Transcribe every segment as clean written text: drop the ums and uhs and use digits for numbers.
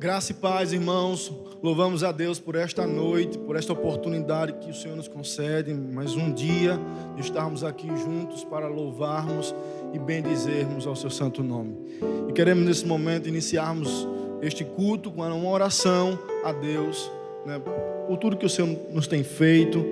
Graça e paz, irmãos. Louvamos a Deus por esta noite, por esta oportunidade que o Senhor nos concede, mais um dia de estarmos aqui juntos para louvarmos e bendizermos ao seu santo nome. E queremos nesse momento iniciarmos este culto com uma oração a Deus, por tudo que o Senhor nos tem feito.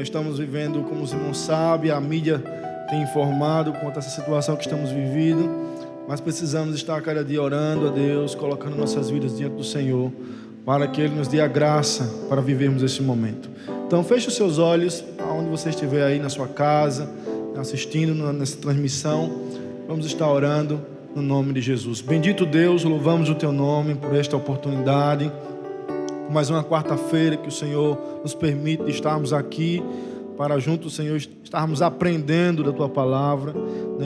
Estamos vivendo, como os irmãos sabem, a mídia tem informado quanto a essa situação que estamos vivendo. Mas precisamos estar cada dia orando a Deus, colocando nossas vidas diante do Senhor, para que Ele nos dê a graça para vivermos esse momento. Então feche os seus olhos, aonde você estiver aí na sua casa, assistindo nessa transmissão. Vamos estar orando no nome de Jesus. Bendito Deus, louvamos o Teu nome por esta oportunidade. Por mais uma quarta-feira que o Senhor nos permite estarmos aqui, para junto, Senhor, estarmos aprendendo da Tua palavra,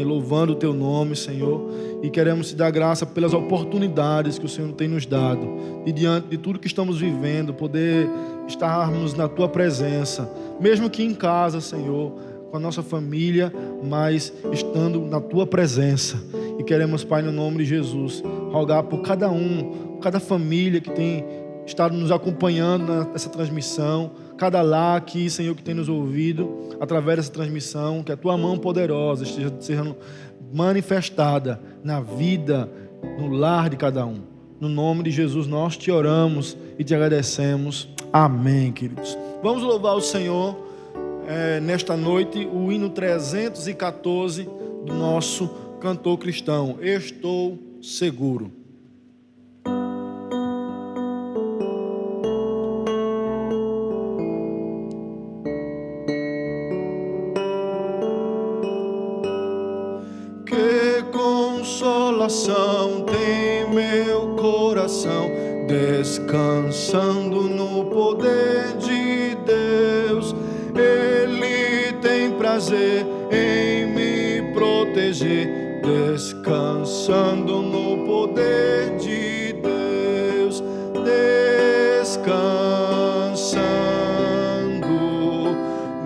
louvando o Teu nome, Senhor, e queremos Te dar graça pelas oportunidades que o Senhor tem nos dado, e diante de tudo que estamos vivendo, poder estarmos na Tua presença, mesmo que em casa, Senhor, com a nossa família, mas estando na Tua presença. E queremos, Pai, no nome de Jesus, rogar por cada família que tem estado nos acompanhando nessa transmissão, cada lar aqui, Senhor, que tem nos ouvido através dessa transmissão, que a Tua mão poderosa esteja sendo manifestada na vida, no lar de cada um. No nome de Jesus nós Te oramos e Te agradecemos. Amém, queridos. Vamos louvar o Senhor nesta noite, o hino 314 do nosso cantor cristão, Estou Seguro. Tem meu coração descansando no poder de Deus. Ele tem prazer em me proteger, descansando no poder de Deus, descansando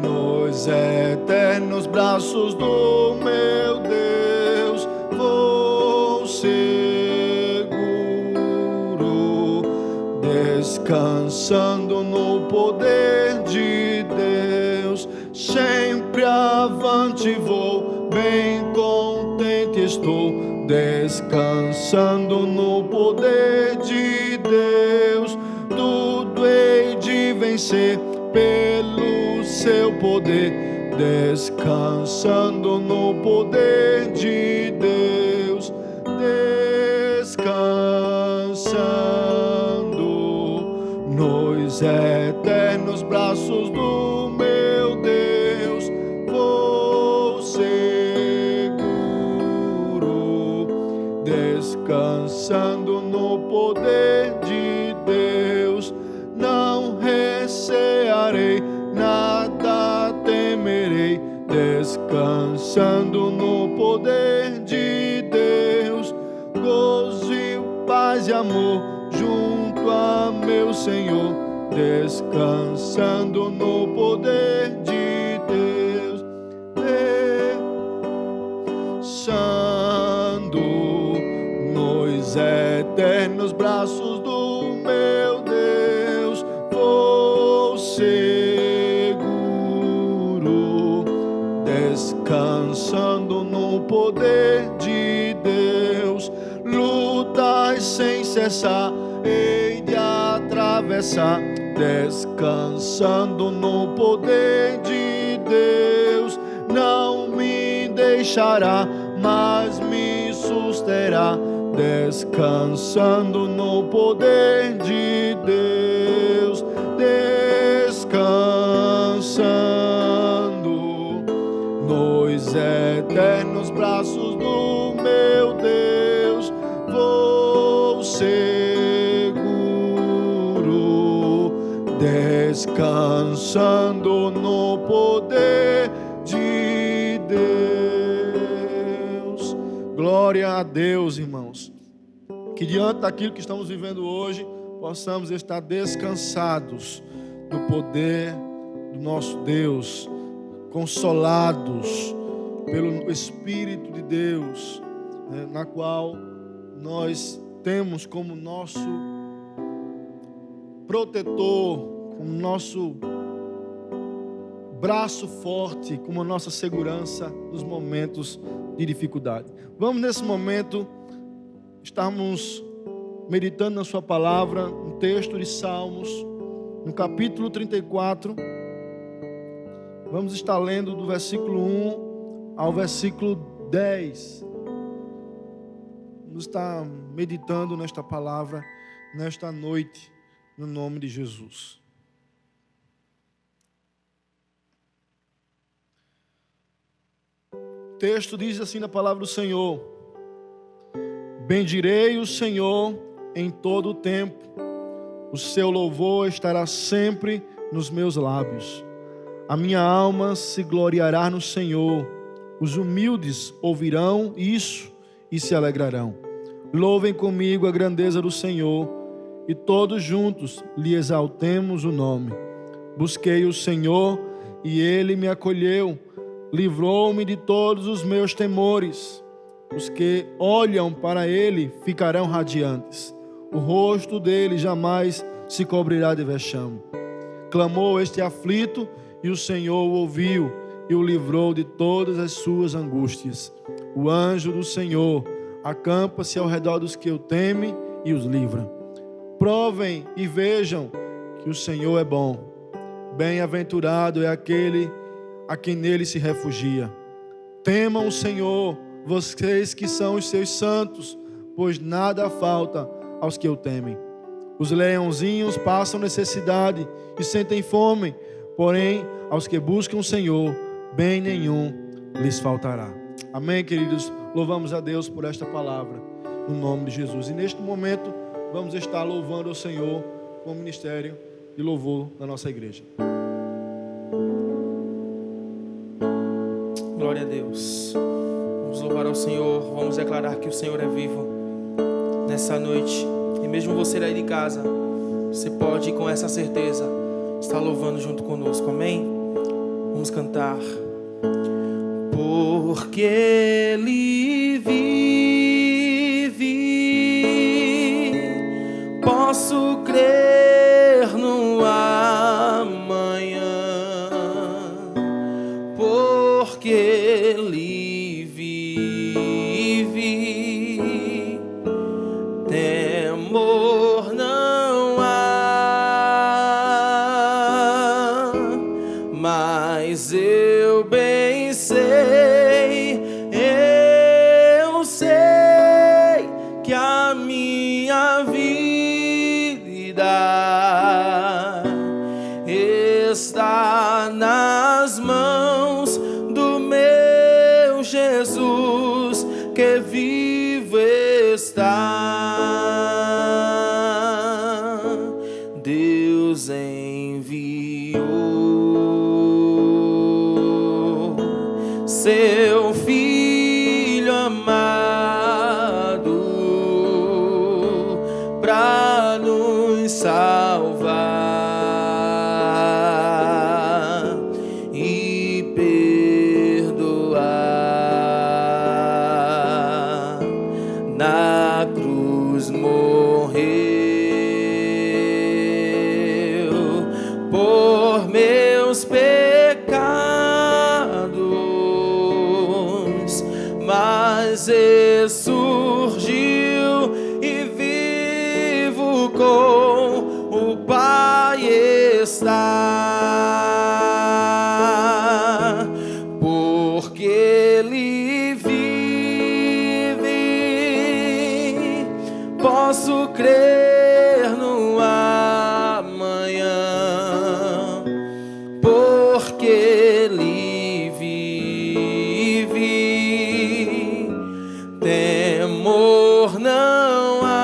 nos eternos braços do meu Deus. Seguro, descansando no poder de Deus, sempre avante vou, bem contente estou, descansando no poder de Deus. Tudo hei de vencer pelo seu poder, descansando no poder de Deus, descansando nos eternos braços do meu Deus. Vou seguro, descansando no poder de Deus. Não recearei, nada temerei, descansando no poder de Deus. Gozo, paz e amor junto a meu Senhor, descansando no poder de Deus, descansando nos eternos braços do meu Deus. Vou seguro, descansando no poder de Deus. Lutas sem cessar, hei de atravessar, descansando no poder de Deus. Não me deixará, mas me susterá, descansando no poder de Deus, descansando nos eternos braços do meu Deus. Vou seguro, descansando no poder de Deus. Glória a Deus, irmãos. Que diante daquilo que estamos vivendo hoje, possamos estar descansados no poder do nosso Deus, consolados pelo Espírito de Deus, na qual nós temos como nosso protetor, como nosso braço forte, como a nossa segurança nos momentos de dificuldade. Vamos nesse momento estarmos meditando na sua palavra, um texto de Salmos, no capítulo 34. Vamos estar lendo do versículo 1 ao versículo 10. Vamos estar meditando nesta palavra, nesta noite, no nome de Jesus. O texto diz assim na palavra do Senhor: bendirei o Senhor em todo o tempo, o seu louvor estará sempre nos meus lábios. A minha alma se gloriará no Senhor, os humildes ouvirão isso e se alegrarão. Louvem comigo a grandeza do Senhor, e todos juntos lhe exaltemos o nome. Busquei o Senhor, e Ele me acolheu, livrou-me de todos os meus temores. Os que olham para Ele ficarão radiantes, o rosto dele jamais se cobrirá de vexame. Clamou este aflito, e o Senhor o ouviu, e o livrou de todas as suas angústias. O anjo do Senhor acampa-se ao redor dos que o temem e os livra. Provem e vejam que o Senhor é bom. Bem-aventurado é aquele a quem nele se refugia. Temam o Senhor, vocês que são os seus santos, pois nada falta aos que o temem. Os leãozinhos passam necessidade e sentem fome, porém aos que buscam o Senhor, bem nenhum lhes faltará. Amém, queridos? Louvamos a Deus por esta palavra, no nome de Jesus. E neste momento vamos estar louvando o Senhor com o ministério de louvor da nossa igreja. Glória a Deus. Vamos louvar ao Senhor, vamos declarar que o Senhor é vivo nessa noite. E mesmo você aí de casa, você pode com essa certeza estar louvando junto conosco, amém? Vamos cantar. Porque Ele vive, posso crer no amanhã, porque Ele vive, temor não há, mas eu bem sei, eu sei que a minha vida está nas mãos do meu Jesus, que vivo está. Deus enviou seu Filho amado para nos salvar e perdoar. Na cruz morreu por meus pecados, mas ressurgiu e vivo com o Pai está. Porque Ele vive, posso crer no amanhã, porque Ele vive, temor não há,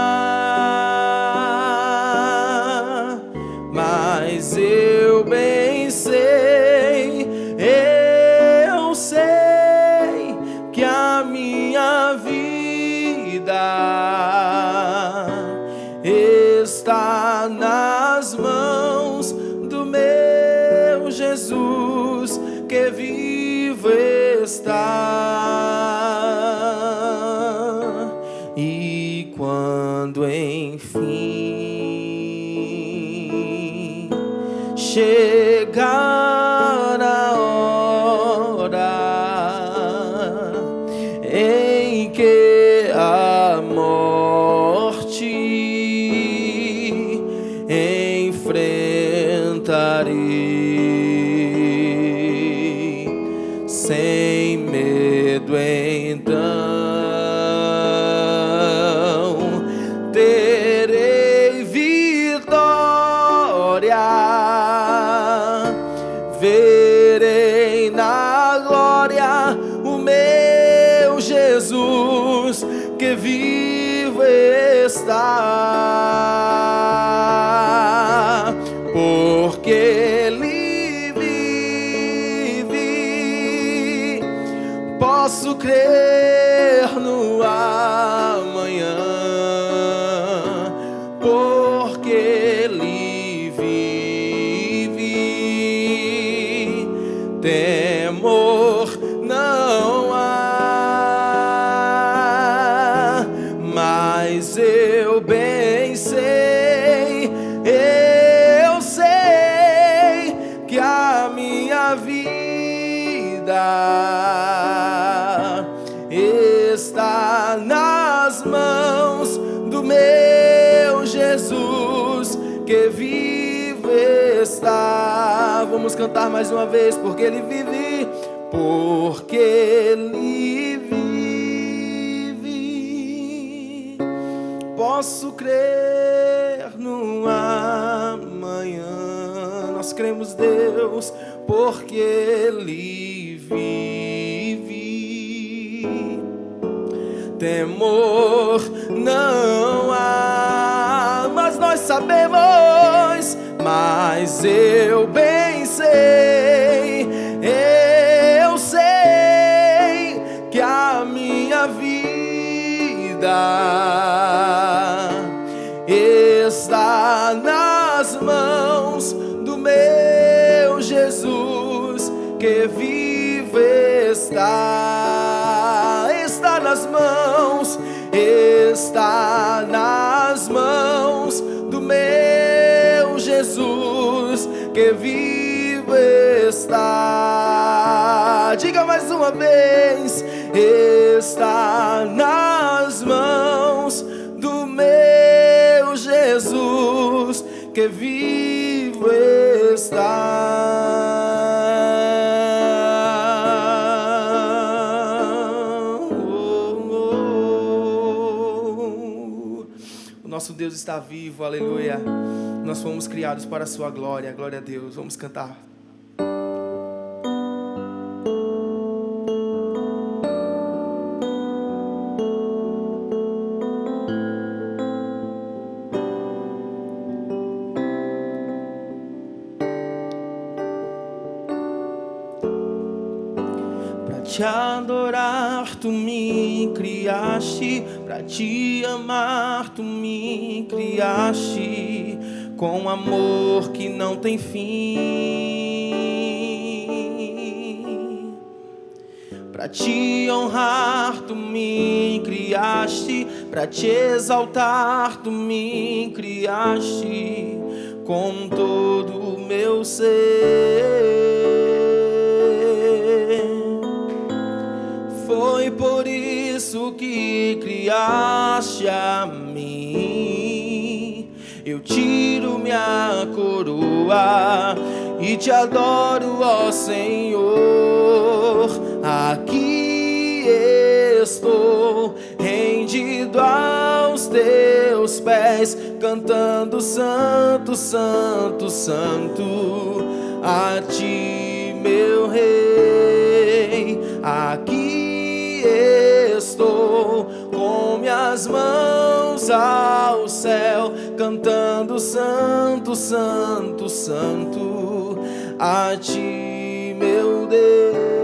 mas eu bem sei, eu sei que a minha vida está nas mãos do meu Jesus, que vivo está. E quando enfim chegar a hora em que a morte enfrentarei sem medo, então terei vitória, verei na glória o meu Jesus que vivo está, porque Ele vive. Posso crer no amanhã, porque Ele vive. Temor não há, mas eu bem sei, eu sei que a minha vida está nas mãos do meu Jesus que vivo está. Vamos cantar mais uma vez, porque Ele vive, porque Ele vive. Posso crer no amanhã. Nós cremos, Deus, porque Ele vive. Temor não há, mas nós sabemos, mas eu bem sei, eu sei que a minha vida está nas mãos do meu Jesus que vivo está. Está nas mãos, está nas mãos do meu Jesus que vivo está. Diga mais uma vez: está nas mãos do meu Jesus que vivo está. Nosso Deus está vivo, aleluia. Nós fomos criados para a sua glória, glória a Deus. Vamos cantar. Para te adorar tu me criaste, para te amar tu me criaste, com amor que não tem fim. Para te honrar tu me criaste, para te exaltar tu me criaste, com todo o meu ser. Foi por isso que criaste a mim. Eu tiro minha coroa e te adoro, ó Senhor. Aqui estou, rendido aos teus pés, cantando santo, santo, santo, a ti, meu rei. Aqui estou com minhas mãos ao céu, cantando santo, santo, santo, a ti, meu Deus.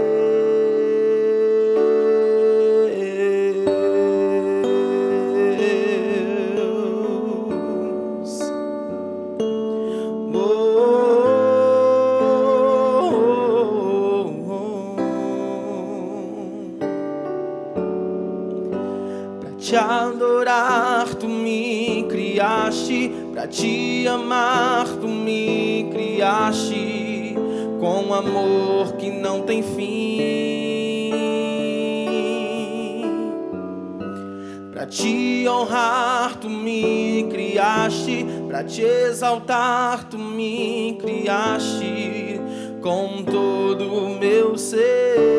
Te adorar tu me criaste, Pra te amar tu me criaste com amor que não tem fim. Pra te honrar tu me criaste, pra te exaltar tu me criaste com todo o meu ser.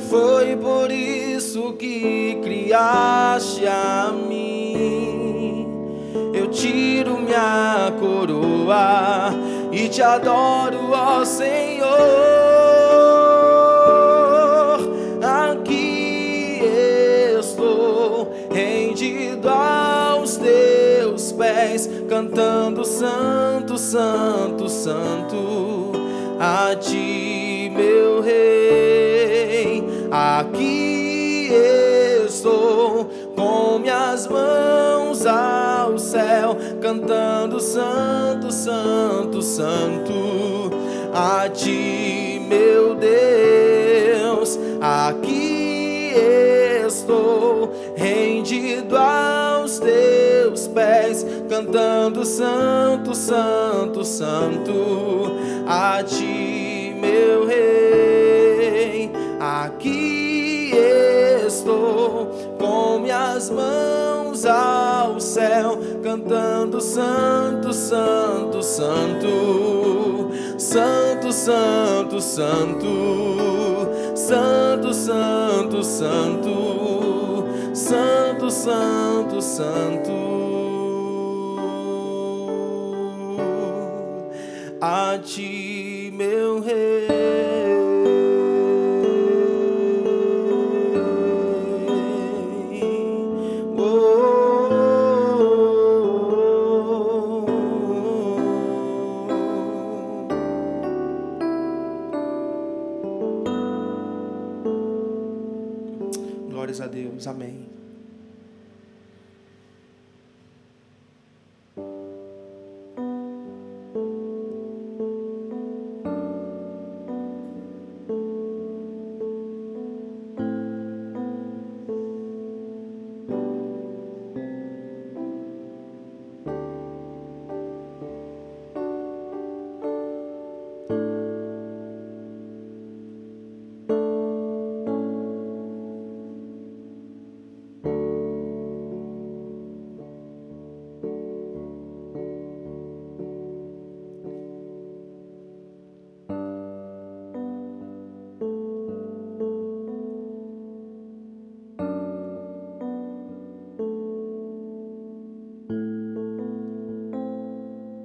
Foi por isso que criaste a mim. Eu tiro minha coroa e te adoro, ó Senhor. Aqui estou rendido aos teus pés, cantando santo, santo, santo, a ti, meu rei. Aqui estou com minhas mãos ao céu, cantando santo, santo, santo, a ti, meu Deus. Aqui estou rendido aos teus pés, cantando santo, santo, santo, a ti, meu rei. Aqui estou com minhas mãos ao céu, cantando santo, santo, santo, santo, santo, santo, santo, santo, santo, santo, santo, santo, a ti, meu rei. Glórias a Deus, amém.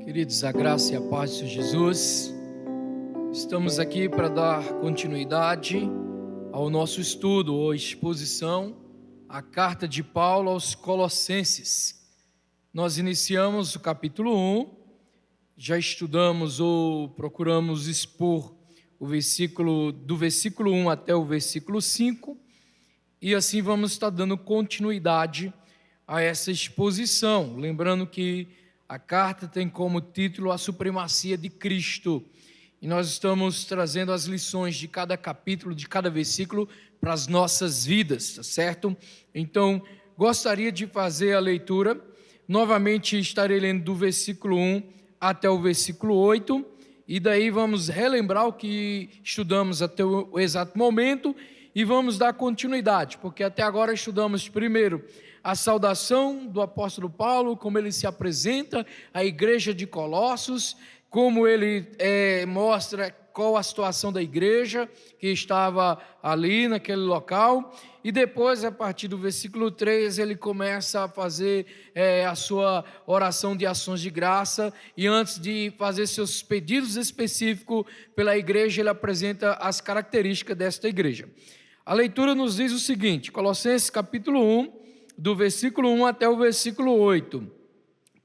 Queridos, a graça e a paz de Jesus. Estamos aqui para dar continuidade ao nosso estudo ou exposição, a carta de Paulo aos Colossenses. Nós iniciamos o capítulo 1, já estudamos ou procuramos expor o versículo, do versículo 1 até o versículo 5, e assim vamos estar dando continuidade a essa exposição, lembrando que a carta tem como título a supremacia de Cristo, e nós estamos trazendo as lições de cada capítulo, de cada versículo para as nossas vidas, tá certo? Então, gostaria de fazer a leitura. Novamente estarei lendo do versículo 1 até o versículo 8, e daí vamos relembrar o que estudamos até o exato momento e vamos dar continuidade, porque até agora estudamos primeiro a saudação do apóstolo Paulo, como ele se apresenta à igreja de Colossos, como ele mostra qual a situação da igreja que estava ali naquele local, e depois, a partir do versículo 3, ele começa a fazer a sua oração de ações de graça, e antes de fazer seus pedidos específicos pela igreja, ele apresenta as características desta igreja. A leitura nos diz o seguinte, Colossenses capítulo 1, do versículo 1 até o versículo 8.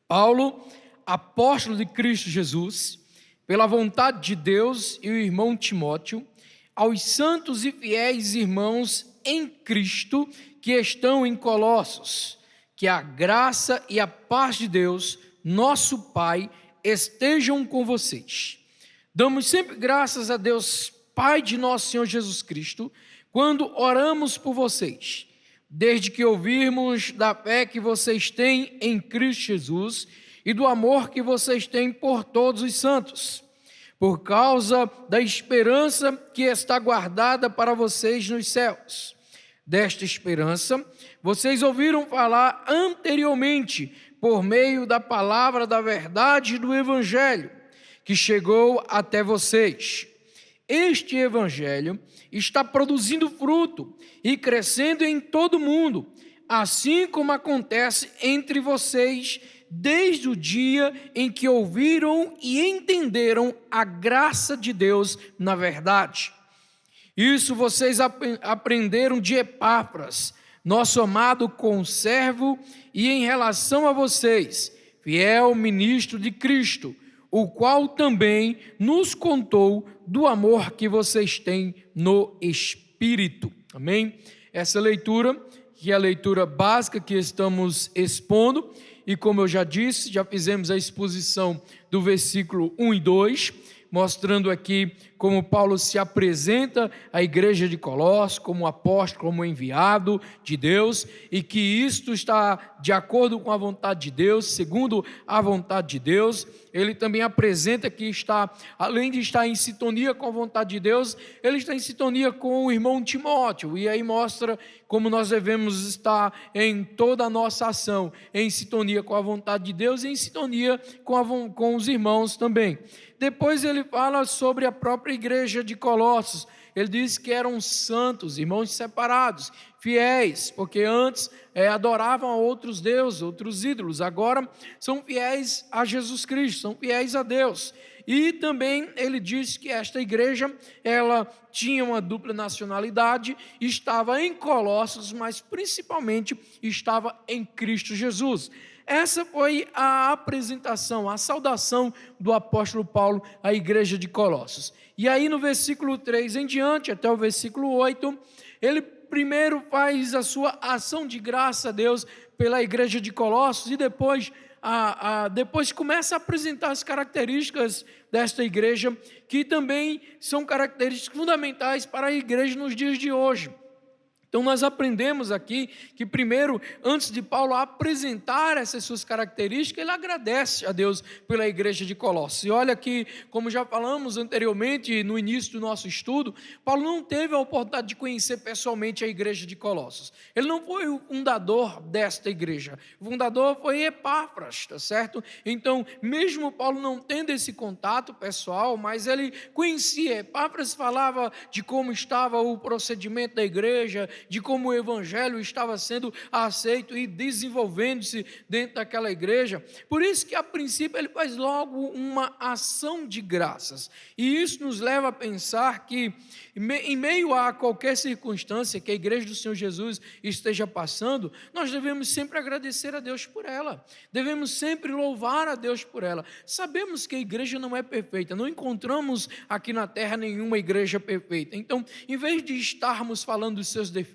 Paulo, apóstolo de Cristo Jesus, pela vontade de Deus, e o irmão Timóteo, aos santos e fiéis irmãos em Cristo que estão em Colossos, que a graça e a paz de Deus, nosso Pai, estejam com vocês. Damos sempre graças a Deus, Pai de nosso Senhor Jesus Cristo, quando oramos por vocês, desde que ouvirmos da fé que vocês têm em Cristo Jesus e do amor que vocês têm por todos os santos, por causa da esperança que está guardada para vocês nos céus. Desta esperança, vocês ouviram falar anteriormente, por meio da palavra da verdade do Evangelho, que chegou até vocês. Este Evangelho está produzindo fruto e crescendo em todo o mundo, assim como acontece entre vocês desde o dia em que ouviram e entenderam a graça de Deus na verdade. Isso vocês aprenderam de Epáfras, nosso amado conservo, e em relação a vocês, fiel ministro de Cristo, o qual também nos contou do amor que vocês têm no Espírito. Amém? Essa leitura, que é a leitura básica que estamos expondo, e como eu já disse, já fizemos a exposição do versículo 1 e 2, mostrando aqui como Paulo se apresenta à igreja de Colossos como apóstolo, como enviado de Deus, e que isto está de acordo com a vontade de Deus, segundo a vontade de Deus. Ele também apresenta que está, além de estar em sintonia com a vontade de Deus, ele está em sintonia com o irmão Timóteo, e aí mostra como nós devemos estar em toda a nossa ação, em sintonia com a vontade de Deus e em sintonia com os irmãos também. Depois ele fala sobre a própria igreja de Colossos. Ele diz que eram santos, irmãos separados, fiéis, porque antes adoravam a outros deuses, outros ídolos. Agora são fiéis a Jesus Cristo, são fiéis a Deus. E também ele diz que esta igreja, ela tinha uma dupla nacionalidade, estava em Colossos, mas principalmente estava em Cristo Jesus. Essa foi a apresentação, a saudação do apóstolo Paulo à igreja de Colossos. E aí no versículo 3 em diante, até o versículo 8, ele primeiro faz a sua ação de graça a Deus pela igreja de Colossos e depois começa a apresentar as características desta igreja, que também são características fundamentais para a igreja nos dias de hoje. Então nós aprendemos aqui que primeiro, antes de Paulo apresentar essas suas características, ele agradece a Deus pela igreja de Colossos. E olha que, como já falamos anteriormente no início do nosso estudo, Paulo não teve a oportunidade de conhecer pessoalmente a igreja de Colossos. Ele não foi o fundador desta igreja. O fundador foi Epáfras, tá certo? Então, mesmo Paulo não tendo esse contato pessoal, mas ele conhecia. Epáfras falava de como estava o procedimento da igreja, de como o evangelho estava sendo aceito e desenvolvendo-se dentro daquela igreja. Por isso que a princípio ele faz logo uma ação de graças, e isso nos leva a pensar que em meio a qualquer circunstância que a igreja do Senhor Jesus esteja passando, nós devemos sempre agradecer a Deus por ela, devemos sempre louvar a Deus por ela. Sabemos que a igreja não é perfeita, não encontramos aqui na terra nenhuma igreja perfeita. Então, em vez de estarmos falando dos seus defeitos,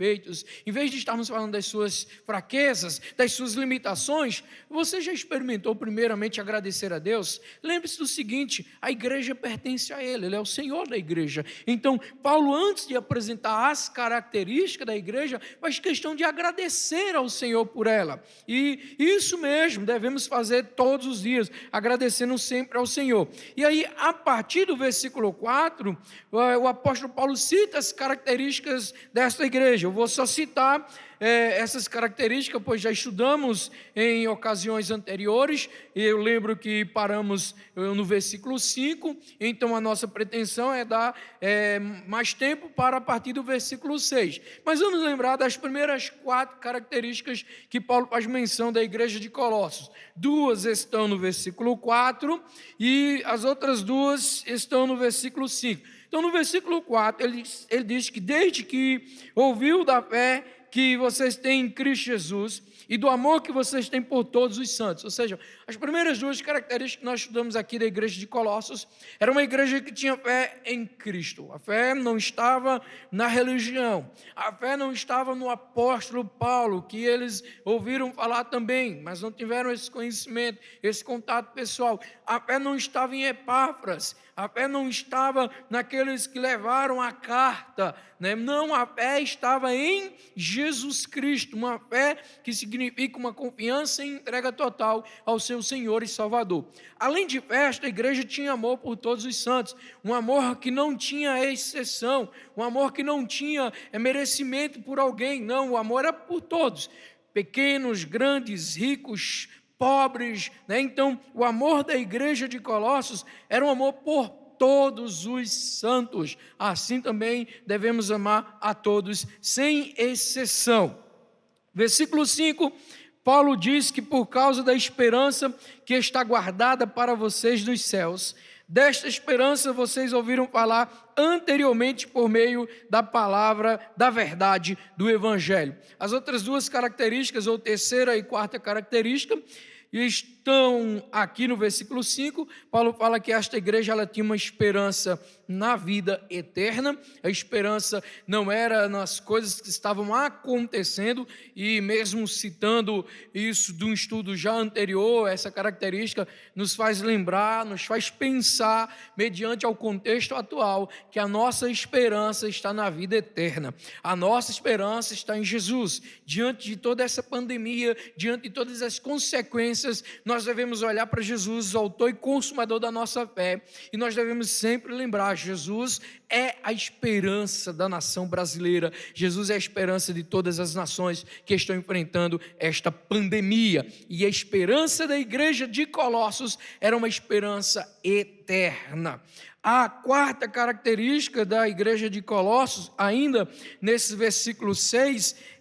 em vez de estarmos falando das suas fraquezas, das suas limitações, você já experimentou primeiramente agradecer a Deus? Lembre-se do seguinte: a igreja pertence a Ele, Ele é o Senhor da igreja. Então, Paulo, antes de apresentar as características da igreja, faz questão de agradecer ao Senhor por ela. E isso mesmo devemos fazer todos os dias, agradecendo sempre ao Senhor. E aí, a partir do versículo 4, o apóstolo Paulo cita as características desta igreja. Eu vou só citar essas características, pois já estudamos em ocasiões anteriores. Eu lembro que paramos no versículo 5, então a nossa pretensão é dar mais tempo para a partir do versículo 6. Mas vamos lembrar das primeiras 4 características que Paulo faz menção da igreja de Colossos. 2 estão no versículo 4 e as outras 2 estão no versículo 5. Então no versículo 4 ele diz que desde que ouviu da fé que vocês têm em Cristo Jesus e do amor que vocês têm por todos os santos. Ou seja, as primeiras duas características que nós estudamos aqui da igreja de Colossos, era uma igreja que tinha fé em Cristo. A fé não estava na religião, a fé não estava no apóstolo Paulo, que eles ouviram falar também, mas não tiveram esse conhecimento, esse contato pessoal. A fé não estava em Epáfras, a fé não estava naqueles que levaram a carta, né? Não, a fé estava em Jesus Cristo, uma fé que significa uma confiança e entrega total ao seu Senhor e Salvador. Além de fé, esta igreja tinha amor por todos os santos, um amor que não tinha exceção, um amor que não tinha merecimento por alguém, não, o amor era por todos, pequenos, grandes, ricos, pobres, né? Então, o amor da igreja de Colossos era um amor por todos os santos. Assim também devemos amar a todos, sem exceção. Versículo 5, Paulo diz que por causa da esperança que está guardada para vocês nos céus, desta esperança vocês ouviram falar anteriormente por meio da palavra da verdade do Evangelho. As outras duas características, ou terceira e quarta característica, estão aqui no versículo 5. Paulo fala que esta igreja ela tinha uma esperança na vida eterna. A esperança não era nas coisas que estavam acontecendo, e mesmo citando isso de um estudo já anterior, essa característica nos faz lembrar, nos faz pensar, mediante ao contexto atual, que a nossa esperança está na vida eterna. A nossa esperança está em Jesus. Diante de toda essa pandemia, diante de todas as consequências, nós devemos olhar para Jesus, o autor e consumador da nossa fé, e nós devemos sempre lembrar: Jesus é a esperança da nação brasileira, Jesus é a esperança de todas as nações que estão enfrentando esta pandemia, e a esperança da igreja de Colossos era uma esperança eterna. A quarta característica da igreja de Colossos, ainda nesse versículo 6,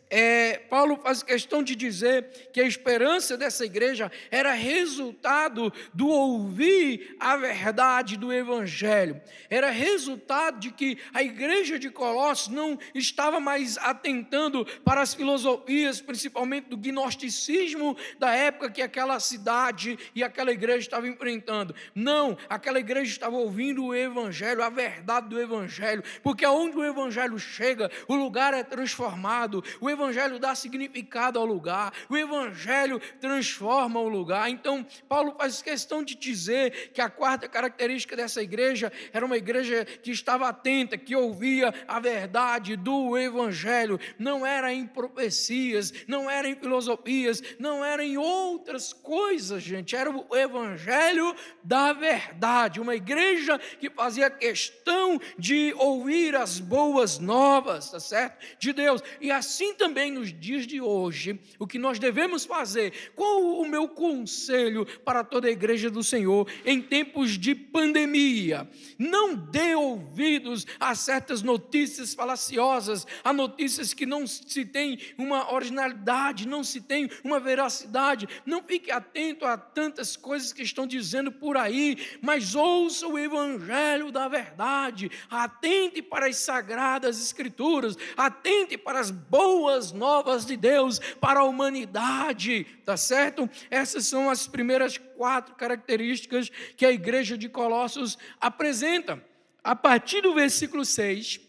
Paulo faz questão de dizer que a esperança dessa igreja era resultado do ouvir a verdade do Evangelho, era resultado de que a igreja de Colossos não estava mais atentando para as filosofias, principalmente do gnosticismo da época que aquela cidade e aquela igreja estavam enfrentando. Não, aquela igreja estava ouvindo o Evangelho, a verdade do Evangelho, porque aonde o Evangelho chega, o lugar é transformado, o Evangelho dá significado ao lugar, o Evangelho transforma o lugar. Então, Paulo faz questão de dizer que a quarta característica dessa igreja era uma igreja que estava atenta, que ouvia a verdade do Evangelho, não era em profecias, não era em filosofias, não era em outras coisas, gente, era o Evangelho da verdade, uma igreja que fazia questão de ouvir as boas novas, tá certo? De Deus. E assim também nos dias de hoje, o que nós devemos fazer, qual o meu conselho para toda a igreja do Senhor em tempos de pandemia? Não dê ouvidos a certas notícias falaciosas, a notícias que não se tem uma originalidade, não se tem uma veracidade. Não fique atento a tantas coisas que estão dizendo por aí, mas ouça o Evangelho da verdade, atente para as sagradas escrituras, atente para as boas novas de Deus para a humanidade, tá certo? Essas são as primeiras 4 características que a igreja de Colossos apresenta. A partir do versículo 6,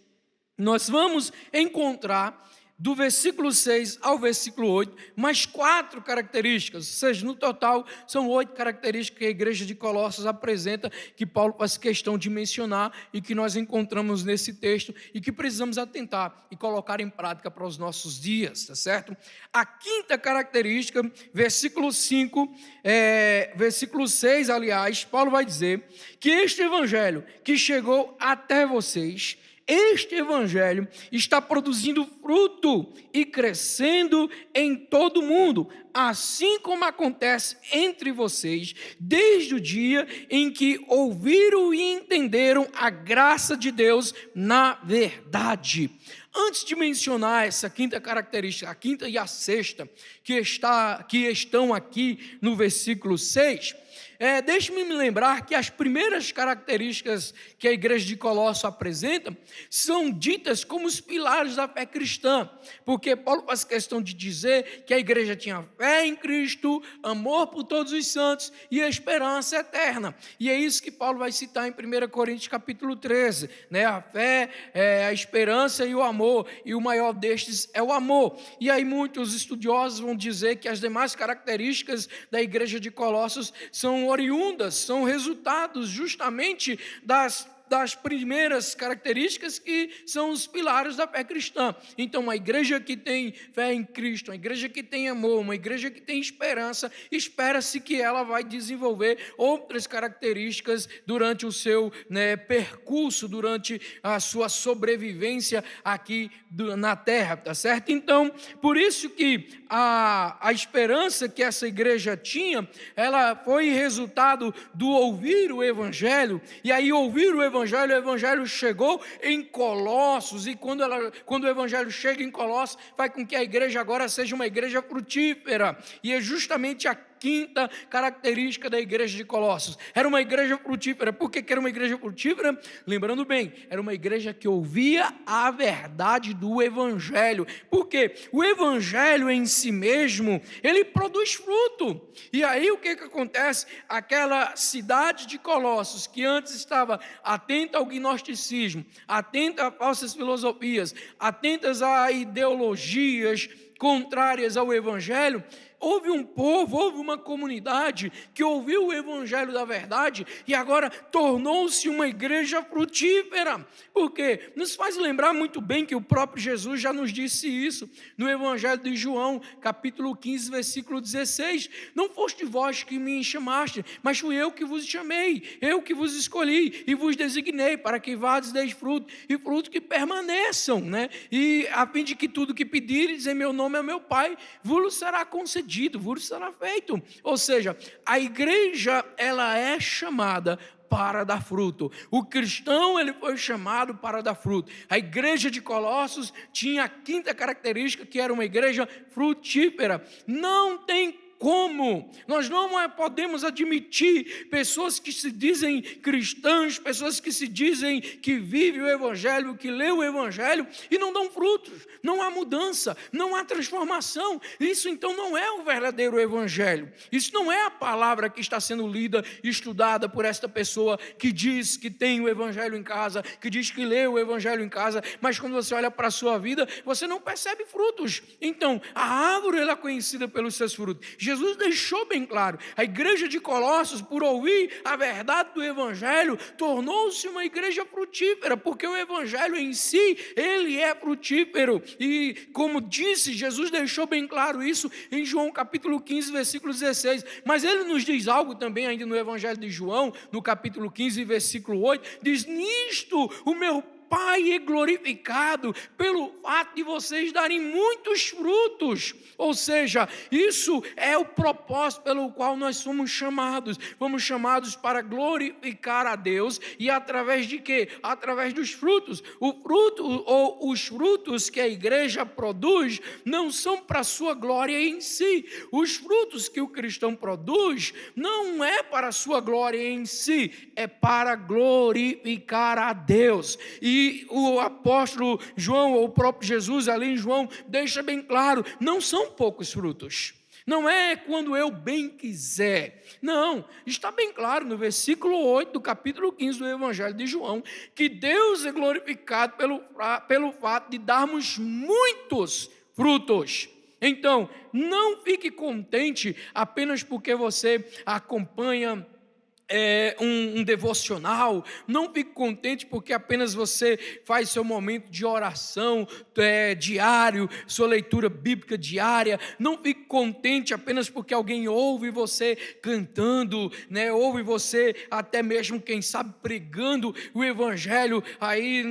nós vamos encontrar do versículo 6 ao versículo 8, mais 4 características, ou seja, no total são 8 características que a igreja de Colossos apresenta, que Paulo faz questão de mencionar e que nós encontramos nesse texto e que precisamos atentar e colocar em prática para os nossos dias, tá certo? A quinta característica, versículo 5, versículo 6, aliás, Paulo vai dizer que este evangelho que chegou até vocês, este evangelho está produzindo fruto e crescendo em todo o mundo, assim como acontece entre vocês, desde o dia em que ouviram e entenderam a graça de Deus na verdade. antes de mencionar essa quinta característica, a quinta e a sexta, que estão aqui no versículo 6, deixe-me me lembrar que as primeiras características que a igreja de Colossos apresenta são ditas como os pilares da fé cristã, porque Paulo faz questão de dizer que a igreja tinha fé em Cristo, amor por todos os santos e esperança eterna. E é isso que Paulo vai citar em 1 Coríntios capítulo 13, né? A fé, a esperança e o amor, e o maior destes é o amor. E aí muitos estudiosos vão dizer que as demais características da igreja de Colossos são oriundas, são resultados justamente das primeiras características que são os pilares da fé cristã. Então, uma igreja que tem fé em Cristo, uma igreja que tem amor, uma igreja que tem esperança, espera-se que ela vai desenvolver outras características durante o seu percurso, durante a sua sobrevivência aqui na terra, tá certo? Então, por isso que a esperança que essa igreja tinha, ela foi resultado do ouvir o Evangelho, e aí ouvir o Evangelho chegou em Colossos, e quando o Evangelho chega em Colossos, faz com que a igreja agora seja uma igreja frutífera, e é justamente a quinta característica da igreja de Colossos. Era uma igreja frutífera. Por que era uma igreja frutífera? Lembrando bem, era uma igreja que ouvia a verdade do Evangelho. Porque o Evangelho em si mesmo, ele produz fruto. E aí o que acontece? Aquela cidade de Colossos, que antes estava atenta ao gnosticismo, atenta a falsas filosofias, atentas a ideologias contrárias ao Evangelho, houve um povo, houve uma comunidade que ouviu o Evangelho da verdade e agora tornou-se uma igreja frutífera. Porque nos faz lembrar muito bem que o próprio Jesus já nos disse isso no Evangelho de João, capítulo 15, versículo 16. Não foste vós que me chamaste, mas fui eu que vos chamei, eu que vos escolhi e vos designei para que vades deis fruto, e fruto que permaneçam, né? E a fim de que tudo que pedires em meu nome a meu Pai, vos será concedido, vos será feito. Ou seja, a igreja, ela é chamada para dar fruto. O cristão, ele foi chamado para dar fruto. A igreja de Colossos tinha a quinta característica, que era uma igreja frutífera. Não tem como, nós não podemos admitir pessoas que se dizem cristãs, pessoas que se dizem que vivem o Evangelho, que lê o Evangelho e não dão frutos, não há mudança, não há transformação. Isso então não é o verdadeiro Evangelho, isso não é a palavra que está sendo lida e estudada por esta pessoa que diz que tem o Evangelho em casa, que diz que lê o Evangelho em casa, mas quando você olha para a sua vida, você não percebe frutos. Então, a árvore ela é conhecida pelos seus frutos. Jesus deixou bem claro, a igreja de Colossos, por ouvir a verdade do Evangelho, tornou-se uma igreja frutífera, porque o Evangelho em si, ele é frutífero, e como disse, Jesus deixou bem claro isso em João capítulo 15, versículo 16, mas ele nos diz algo também ainda no Evangelho de João, no capítulo 15, versículo 8, diz: nisto o meu Pai é glorificado pelo fato de vocês darem muitos frutos. Ou seja, isso é o propósito pelo qual nós somos chamados. Fomos chamados para glorificar a Deus. E através de quê? Através dos frutos. O fruto ou os frutos que a igreja produz não são para a sua glória em si. Os frutos que o cristão produz não é para a sua glória em si, é para glorificar a Deus. E o apóstolo João, ou o próprio Jesus ali em João, deixa bem claro, não são poucos frutos. Não é quando eu bem quiser. Não, está bem claro no versículo 8 do capítulo 15 do Evangelho de João, que Deus é glorificado pelo fato de darmos muitos frutos. Então, não fique contente apenas porque você acompanha um devocional, não fique contente porque apenas você faz seu momento de oração diário, sua leitura bíblica diária, não fique contente apenas porque alguém ouve você cantando, né? Ouve você até mesmo, quem sabe, pregando o Evangelho aí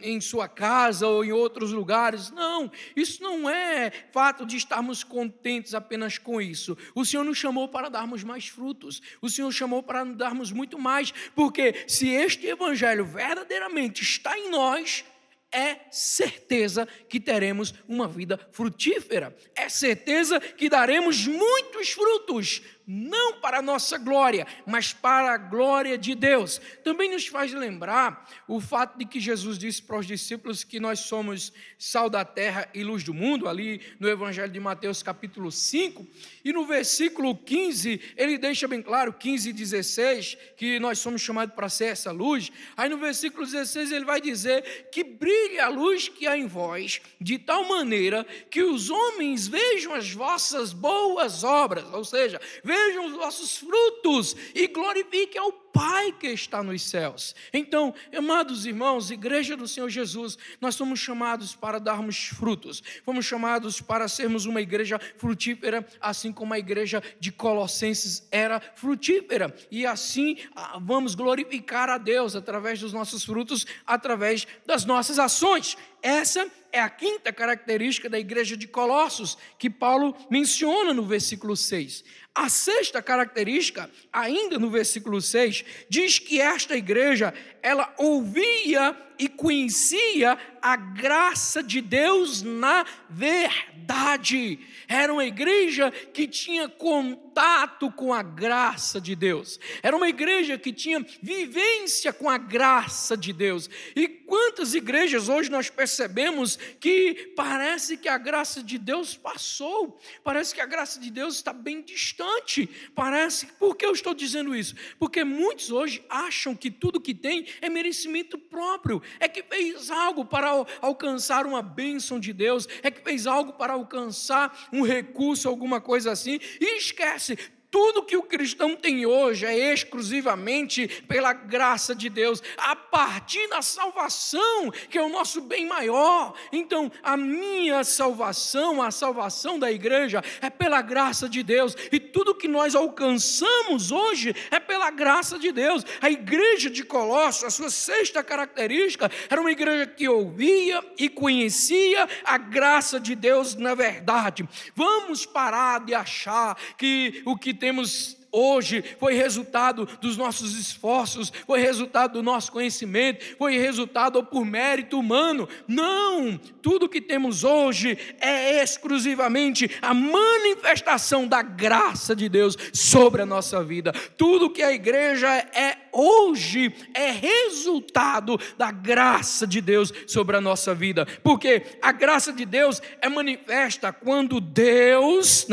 em sua casa ou em outros lugares. Não, isso não é fato de estarmos contentes apenas com isso. O Senhor nos chamou para darmos mais frutos, o Senhor chamou para darmos muito mais, porque se este Evangelho verdadeiramente está em nós, é certeza que teremos uma vida frutífera, é certeza que daremos muitos frutos, não para a nossa glória, mas para a glória de Deus. Também nos faz lembrar o fato de que Jesus disse para os discípulos que nós somos sal da terra e luz do mundo, ali no Evangelho de Mateus capítulo 5, e no versículo 15, ele deixa bem claro, 15 e 16, que nós somos chamados para ser essa luz. Aí no versículo 16 ele vai dizer que brilhe a luz que há em vós, de tal maneira que os homens vejam as vossas boas obras, ou seja, vejam os vossos frutos e glorifiquem ao Pai que está nos céus. Então, amados irmãos, igreja do Senhor Jesus, nós somos chamados para darmos frutos, fomos chamados para sermos uma igreja frutífera, assim como a igreja de Colossenses era frutífera, e assim vamos glorificar a Deus através dos nossos frutos, através das nossas ações. Essa é a quinta característica da igreja de Colossos, que Paulo menciona no versículo 6. A sexta característica, ainda no versículo 6, diz que esta igreja, ela ouvia e conhecia a graça de Deus na verdade. Era uma igreja que tinha contato com a graça de Deus. Era uma igreja que tinha vivência com a graça de Deus. E quantas igrejas hoje nós percebemos que parece que a graça de Deus passou, parece que a graça de Deus está bem distante, parece. Por que eu estou dizendo isso? Porque muitos hoje acham que tudo que tem é merecimento próprio, é que fez algo para alcançar uma bênção de Deus, é que fez algo para alcançar um recurso, alguma coisa assim, e esquece. Tudo que o cristão tem hoje é exclusivamente pela graça de Deus, a partir da salvação, que é o nosso bem maior. Então, a minha salvação, a salvação da igreja, é pela graça de Deus, e tudo que nós alcançamos hoje é pela graça de Deus. A igreja de Colossos, a sua sexta característica, era uma igreja que ouvia e conhecia a graça de Deus na verdade. Vamos parar de achar que o que temos hoje foi resultado dos nossos esforços, foi resultado do nosso conhecimento, foi resultado por mérito humano. Não, tudo que temos hoje é exclusivamente a manifestação da graça de Deus sobre a nossa vida. Tudo que a igreja é hoje é resultado da graça de Deus sobre a nossa vida, porque a graça de Deus é manifesta quando Deus,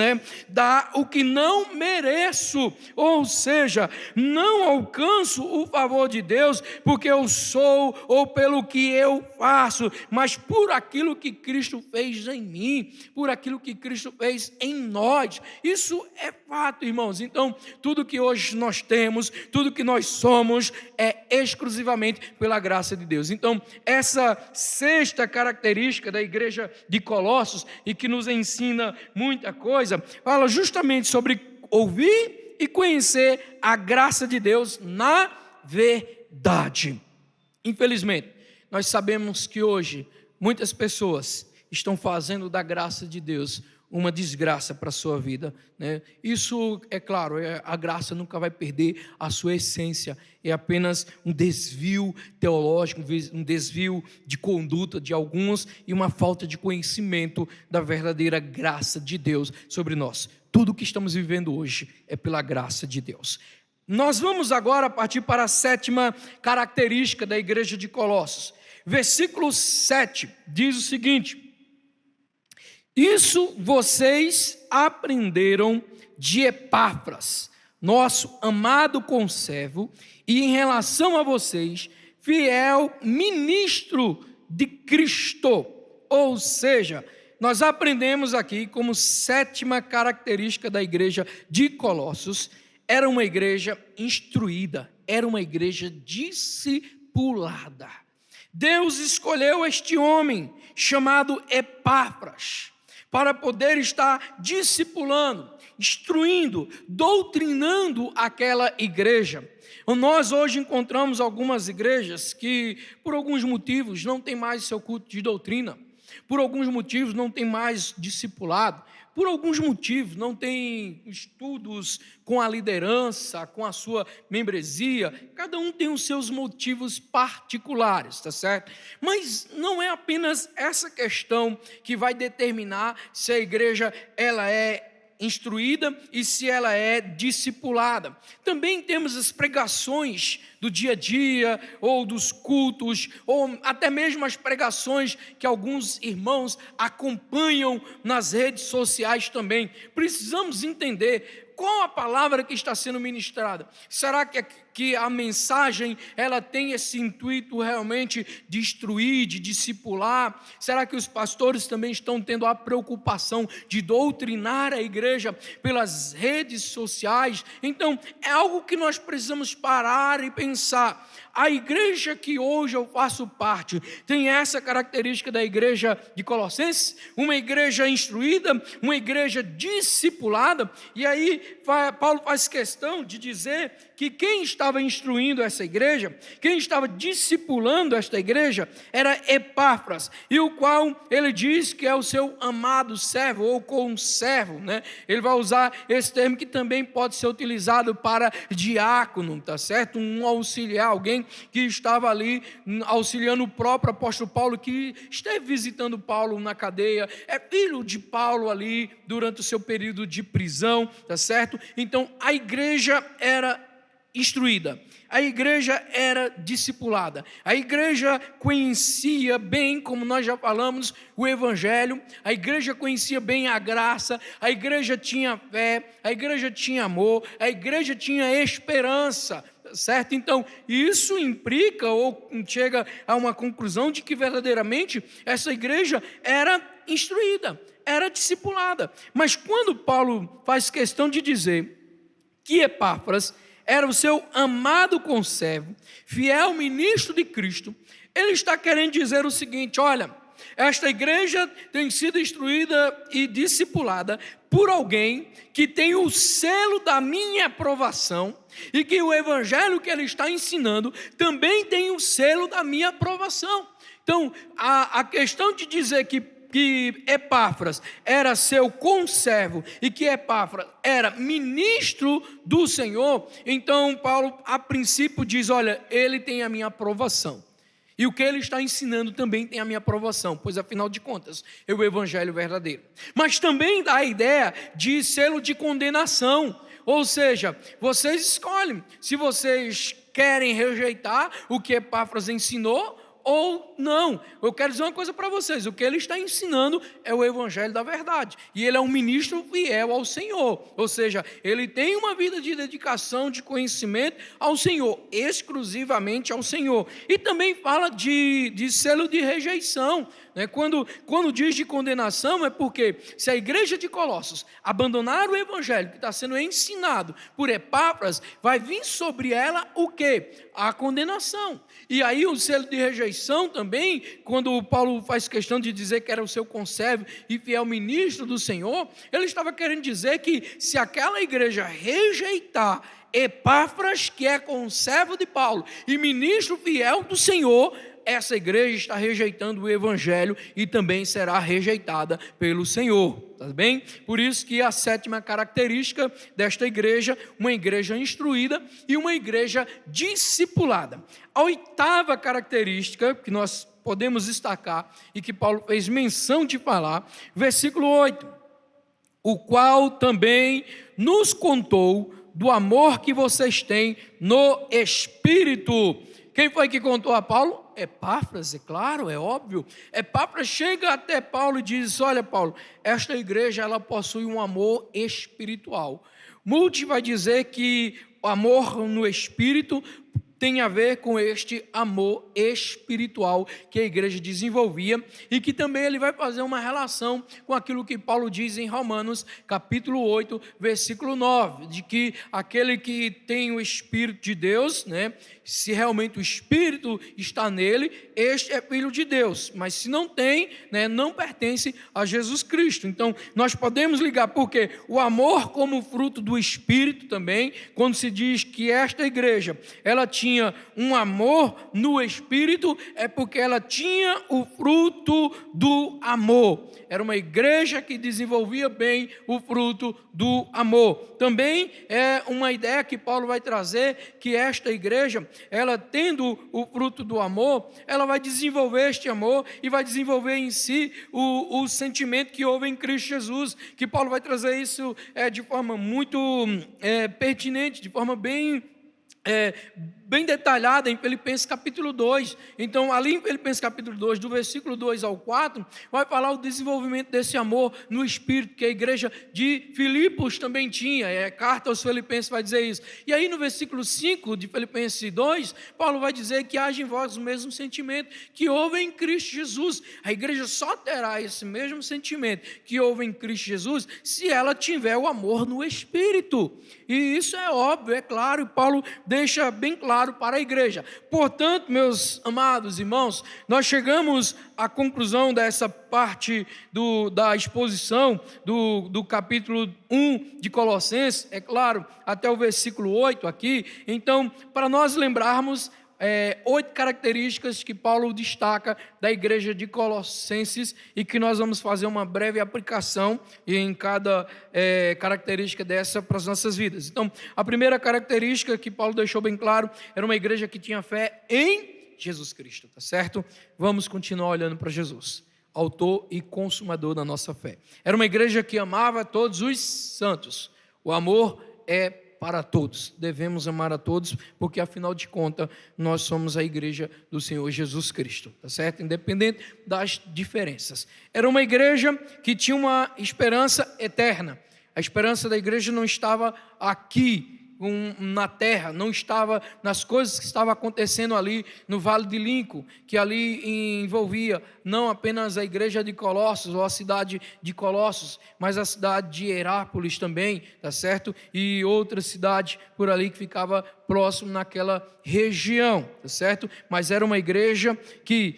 dá o que não mereço. Ou seja, não alcanço o favor de Deus porque eu sou ou pelo que eu faço, mas por aquilo que Cristo fez em mim, por aquilo que Cristo fez em nós. Isso é fato, irmãos. Então, tudo que hoje nós temos, tudo que nós somos, é exclusivamente pela graça de Deus. Então, essa sexta característica da igreja de Colossos, e que nos ensina muita coisa, fala justamente sobre ouvir e conhecer a graça de Deus na verdade. Infelizmente, nós sabemos que hoje muitas pessoas estão fazendo da graça de Deus uma desgraça para a sua vida, Isso, é claro, a graça nunca vai perder a sua essência, é apenas um desvio teológico, um desvio de conduta de alguns e uma falta de conhecimento da verdadeira graça de Deus sobre nós. Tudo o que estamos vivendo hoje é pela graça de Deus. Nós vamos agora partir para a sétima característica da igreja de Colossos. Versículo 7 diz o seguinte: isso vocês aprenderam de Epáfras, nosso amado conservo, e em relação a vocês, fiel ministro de Cristo. Ou seja, nós aprendemos aqui como sétima característica da igreja de Colossos, era uma igreja instruída, era uma igreja discipulada. Deus escolheu este homem chamado Epáfras para poder estar discipulando, instruindo, doutrinando aquela igreja. Nós hoje encontramos algumas igrejas que, por alguns motivos, não tem mais seu culto de doutrina, por alguns motivos não tem mais discipulado, por alguns motivos, não tem estudos com a liderança, com a sua membresia, cada um tem os seus motivos particulares, tá certo? Mas não é apenas essa questão que vai determinar se a igreja ela é instruída e se ela é discipulada. Também temos as pregações do dia a dia, ou dos cultos, ou até mesmo as pregações que alguns irmãos acompanham nas redes sociais também. Precisamos entender qual a palavra que está sendo ministrada. Será que a mensagem ela tem esse intuito realmente de instruir, de discipular? Será que os pastores também estão tendo a preocupação de doutrinar a igreja pelas redes sociais? Então, é algo que nós precisamos parar e pensar. A igreja que hoje eu faço parte tem essa característica da igreja de Colossenses, uma igreja instruída, uma igreja discipulada. E aí Paulo faz questão de dizer que quem estava instruindo essa igreja, quem estava discipulando esta igreja, era Epáfras, e o qual ele diz que é o seu amado servo, ou conservo, né? Ele vai usar esse termo que também pode ser utilizado para diácono, tá certo? Um auxiliar, alguém que estava ali auxiliando o próprio apóstolo Paulo, que esteve visitando Paulo na cadeia, é filho de Paulo ali durante o seu período de prisão, tá certo? Então a igreja era instruída, a igreja era discipulada, a igreja conhecia bem, como nós já falamos, o evangelho, a igreja conhecia bem a graça, a igreja tinha fé, a igreja tinha amor, a igreja tinha esperança, certo? Então isso implica ou chega a uma conclusão de que verdadeiramente essa igreja era instruída, era discipulada. Mas quando Paulo faz questão de dizer que Epáfras era o seu amado conservo, fiel ministro de Cristo, ele está querendo dizer o seguinte: olha, esta igreja tem sido instruída e discipulada por alguém que tem o selo da minha aprovação, e que o evangelho que ele está ensinando também tem o selo da minha aprovação. Então, a questão de dizer que Epáfras era seu conservo e que Epáfras era ministro do Senhor, então Paulo a princípio diz: olha, ele tem a minha aprovação, e o que ele está ensinando também tem a minha aprovação, pois afinal de contas é o evangelho verdadeiro. Mas também dá a ideia de selo de condenação, ou seja, vocês escolhem se vocês querem rejeitar o que Epáfras ensinou ou não. Eu quero dizer uma coisa para vocês: o que ele está ensinando é o evangelho da verdade, e ele é um ministro fiel ao Senhor, ou seja, ele tem uma vida de dedicação, de conhecimento ao Senhor, exclusivamente ao Senhor. E também fala de selo de rejeição, né? Quando diz de condenação, é porque se a igreja de Colossos abandonar o evangelho que está sendo ensinado por Epáfras, vai vir sobre ela o quê? A condenação. E aí o selo de rejeição também, quando Paulo faz questão de dizer que era o seu conservo e fiel ministro do Senhor, ele estava querendo dizer que se aquela igreja rejeitar Epáfras, que é conservo de Paulo e ministro fiel do Senhor, essa igreja está rejeitando o evangelho e também será rejeitada pelo Senhor, tá bem? Por isso que a sétima característica desta igreja, uma igreja instruída e uma igreja discipulada. A oitava característica que nós podemos destacar e que Paulo fez menção de falar, versículo 8: o qual também nos contou do amor que vocês têm no Espírito. Quem foi que contou a Paulo? Epáfras, é claro, é óbvio. Epáfras chega até Paulo e diz: olha, Paulo, esta igreja ela possui um amor espiritual. Multi vai dizer que o amor no Espírito tem a ver com este amor espiritual que a igreja desenvolvia, e que também ele vai fazer uma relação com aquilo que Paulo diz em Romanos capítulo 8, versículo 9, de que aquele que tem o Espírito de Deus, né, se realmente o Espírito está nele, este é filho de Deus, mas se não tem, né, não pertence a Jesus Cristo. Então nós podemos ligar, porque o amor como fruto do Espírito também, quando se diz que esta igreja, ela tinha tinha um amor no Espírito, é porque ela tinha o fruto do amor. Era uma igreja que desenvolvia bem o fruto do amor. Também é uma ideia que Paulo vai trazer, que esta igreja, ela tendo o fruto do amor, ela vai desenvolver este amor e vai desenvolver em si o sentimento que houve em Cristo Jesus, que Paulo vai trazer isso de forma muito pertinente, de forma bem detalhada em Filipenses capítulo 2. Então, ali em Filipenses capítulo 2, do versículo 2 ao 4, vai falar o desenvolvimento desse amor no Espírito, que a igreja de Filipos também tinha. A carta aos Filipenses vai dizer isso. E aí no versículo 5 de Filipenses 2, Paulo vai dizer que haja em vós o mesmo sentimento que houve em Cristo Jesus. A igreja só terá esse mesmo sentimento que houve em Cristo Jesus se ela tiver o amor no Espírito. E isso é óbvio, é claro, e Paulo deixa bem claro para a igreja. Portanto, meus amados irmãos, nós chegamos à conclusão dessa parte da exposição do capítulo 1 de Colossenses, é claro, até o versículo 8 aqui. Então, para nós lembrarmos 8 características que Paulo destaca da igreja de Colossenses e que nós vamos fazer uma breve aplicação em cada característica dessa para as nossas vidas. Então, a primeira característica que Paulo deixou bem claro era uma igreja que tinha fé em Jesus Cristo, tá certo? Vamos continuar olhando para Jesus, autor e consumador da nossa fé. Era uma igreja que amava todos os santos. O amor é para todos, devemos amar a todos, porque afinal de contas, nós somos a igreja do Senhor Jesus Cristo, tá certo? Independente das diferenças. Era uma igreja que tinha uma esperança eterna. A esperança da igreja não estava aqui, na terra, não estava nas coisas que estavam acontecendo ali no Vale de Lincoln, que ali envolvia não apenas a igreja de Colossos ou a cidade de Colossos, mas a cidade de Herápolis também, tá certo? E outra cidade por ali que ficava próximo naquela região, tá certo? Mas era uma igreja que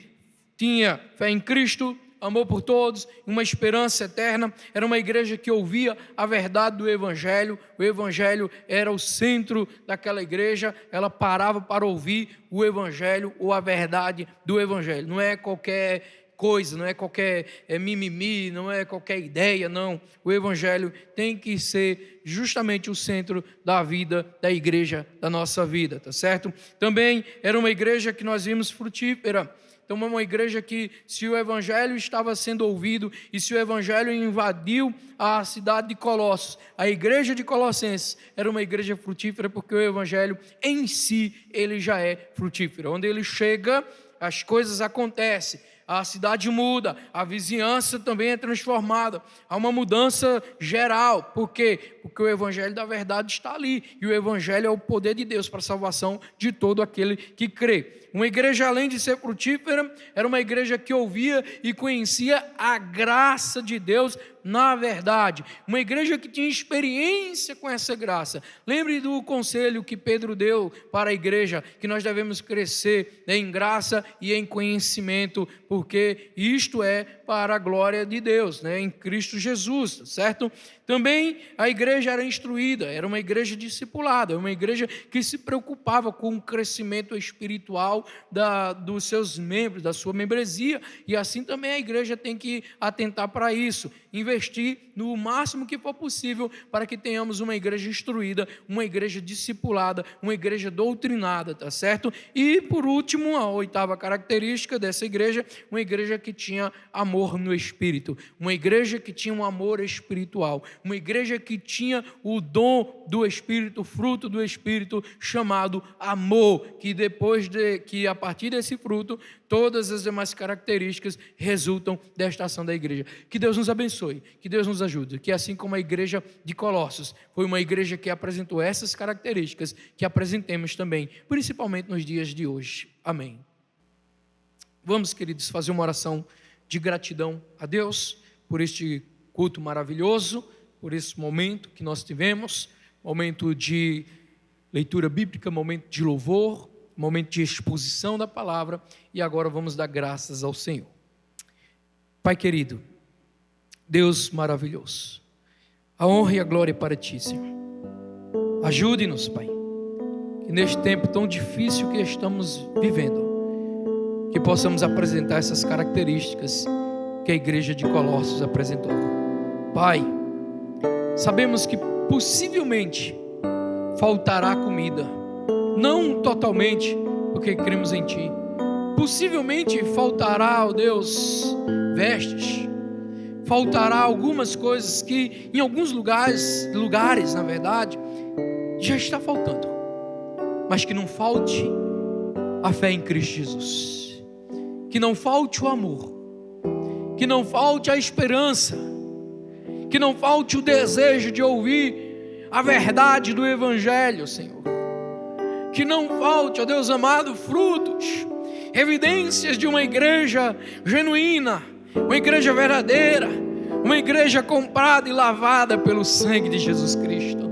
tinha fé em Cristo, amor por todos, uma esperança eterna. Era uma igreja que ouvia a verdade do Evangelho. O Evangelho era o centro daquela igreja. Ela parava para ouvir o Evangelho ou a verdade do Evangelho. Não é qualquer coisa, não é qualquer mimimi, não é qualquer ideia, não. O Evangelho tem que ser justamente o centro da vida da igreja, da nossa vida, tá certo? Também era uma igreja que nós vimos frutífera. Então, uma igreja que, se o Evangelho estava sendo ouvido e se o Evangelho invadiu a cidade de Colossos, a igreja de Colossenses era uma igreja frutífera, porque o Evangelho em si, ele já é frutífero. Onde ele chega, as coisas acontecem. A cidade muda, a vizinhança também é transformada, há uma mudança geral. Por quê? Porque o Evangelho da verdade está ali, e o Evangelho é o poder de Deus para a salvação de todo aquele que crê. Uma igreja, além de ser frutífera, era uma igreja que ouvia e conhecia a graça de Deus na verdade. Uma igreja que tinha experiência com essa graça. Lembre do conselho que Pedro deu para a igreja, que nós devemos crescer em graça e em conhecimento, porque isto é para a glória de Deus, em Cristo Jesus, certo? Também a igreja era instruída, era uma igreja discipulada, uma igreja que se preocupava com o crescimento espiritual dos seus membros, da sua membresia, e assim também a igreja tem que atentar para isso, investir no máximo que for possível para que tenhamos uma igreja instruída, uma igreja discipulada, uma igreja doutrinada, tá certo? E por último, a 8ª característica dessa igreja, uma igreja que tinha amor no Espírito, uma igreja que tinha um amor espiritual, uma igreja que tinha o dom do Espírito, fruto do Espírito, chamado amor, que a partir desse fruto, todas as demais características resultam desta ação da igreja. Que Deus nos abençoe, que Deus nos ajude, que assim como a igreja de Colossos foi uma igreja que apresentou essas características, que apresentemos também, principalmente nos dias de hoje. Amém. Vamos, queridos, fazer uma oração de gratidão a Deus por este culto maravilhoso, por esse momento que nós tivemos, momento de leitura bíblica, momento de louvor, momento de exposição da palavra, e agora vamos dar graças ao Senhor. Pai querido, Deus maravilhoso, a honra e a glória para Ti, Senhor. Ajude-nos, Pai, que neste tempo tão difícil que estamos vivendo, que possamos apresentar essas características que a igreja de Colossos apresentou. Pai, sabemos que possivelmente faltará comida, não totalmente, porque cremos em Ti. Possivelmente faltará, ó Deus, vestes, faltará algumas coisas que em alguns lugares na verdade, já está faltando, mas que não falte a fé em Cristo Jesus, que não falte o amor, que não falte a esperança, que não falte o desejo de ouvir a verdade do Evangelho, Senhor, que não falte, ó Deus amado, frutos, evidências de uma igreja genuína, uma igreja verdadeira, uma igreja comprada e lavada pelo sangue de Jesus Cristo.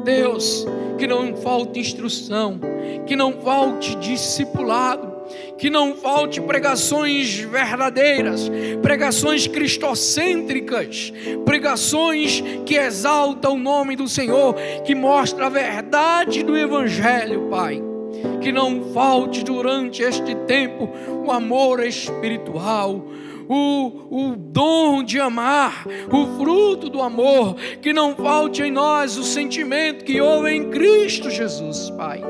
Deus, que não falte instrução, que não falte discipulado, que não falte pregações verdadeiras, pregações cristocêntricas, pregações que exaltam o nome do Senhor, que mostra a verdade do Evangelho, Pai. Que não falte durante este tempo o amor espiritual, o dom de amar, o fruto do amor, que não falte em nós o sentimento que houve em Cristo Jesus, Pai.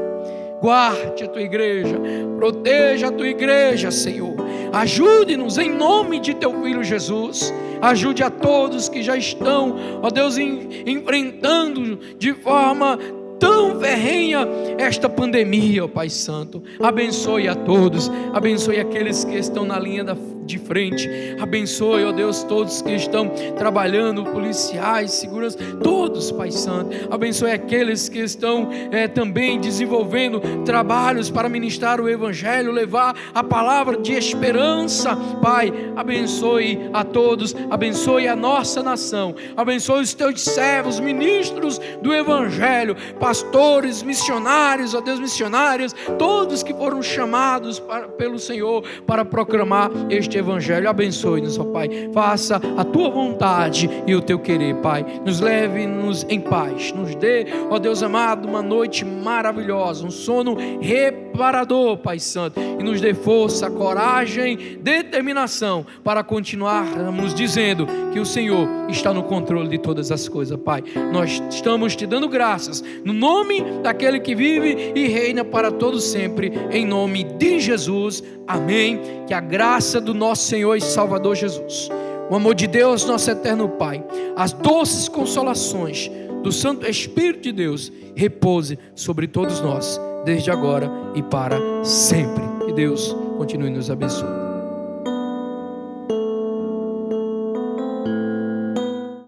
Guarde a Tua igreja, proteja a Tua igreja, Senhor. Ajude-nos em nome de Teu Filho Jesus. Ajude a todos que já estão, ó Deus, enfrentando de forma tão ferrenha esta pandemia, ó Pai Santo. Abençoe a todos, abençoe aqueles que estão na linha de frente, abençoe, ó Deus, todos que estão trabalhando, policiais, segurança, todos, Pai Santo. Abençoe aqueles que estão também desenvolvendo trabalhos para ministrar o Evangelho, levar a palavra de esperança, Pai. Abençoe a todos, abençoe a nossa nação, abençoe os Teus servos, ministros do Evangelho, pastores, missionários, ó Deus, missionárias, todos que foram chamados pelo Senhor para proclamar este Evangelho. Abençoe-nos, ó Pai, faça a Tua vontade e o Teu querer, Pai. Nos leve-nos em paz, nos dê, ó Deus amado, uma noite maravilhosa, um sono reparador, Pai Santo, e nos dê força, coragem, determinação para continuarmos dizendo que o Senhor está no controle de todas as coisas, Pai. Nós estamos Te dando graças no nome daquele que vive e reina para todos sempre, em nome de Jesus, amém. Que a graça do nosso Senhor e Salvador Jesus, o amor de Deus, nosso eterno Pai, as doces consolações do Santo Espírito de Deus repouse sobre todos nós, desde agora e para sempre. Que Deus continue nos abençoando.